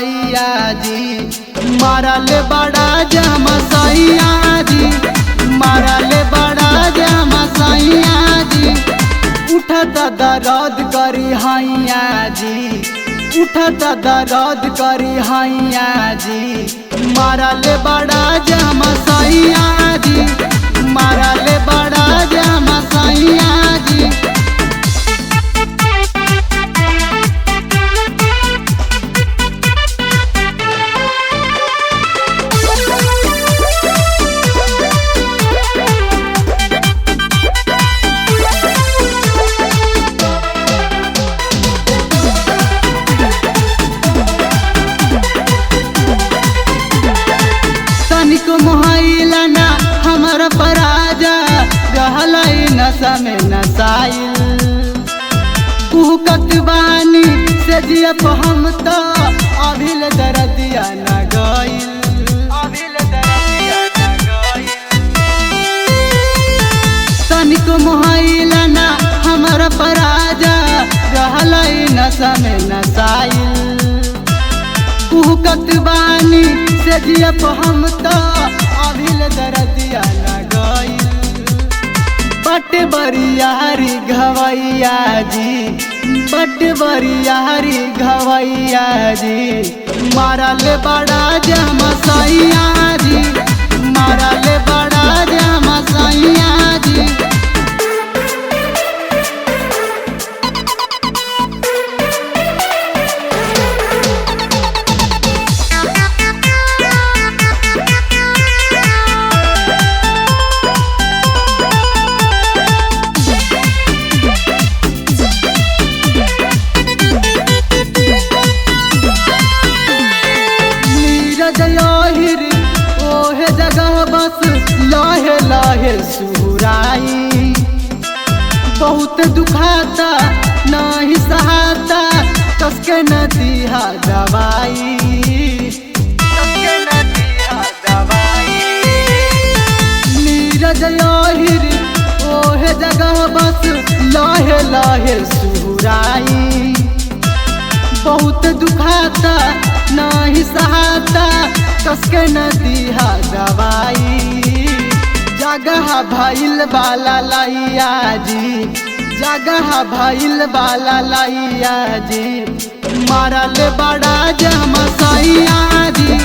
सैया जी, मारल बड़ा जम सैया जी, मारल बड़ा जम सैया जी। उठत दर्द करी हैया जी, उठत दर्द करी हैया जी, मारल बड़ा जम सैया जी, मारल बड़ा जम सैया जी। तनिक मोहइला ना हमर पराजा, रहलै नशा में नसाइल। कुहकत बानी से जियप हम तो अभिल दरदिया न गइल, अभिल दरदिया न गइल। तनिक मोहइला ना हमर पराजा, रहलै नशा में नसाइल। कुहकत बानी से जियप हम तो अभिल दरदिया न गइल। बट बरियारी घवैया जी, बट बरियारी घवैया जी, मारल बड़ा जम सैया जी, मारल बड़ा जम सैया जी। ओहे जगह बस लहे लहे सुराई। बहुत दुखाता नहीं सहाता, कसके न दिहा दवाई, कसके न दिहा दवाई। नीरज ओहिर ओहे जगह बस लहे लहे सुराई। बहुत दुखाता नहीं सहाता, कसके न दिहा दवाई। जगह भइल बाला लैया जी, जगह भइल बाला लैया जी, मारल बड़ा जम सैया जी।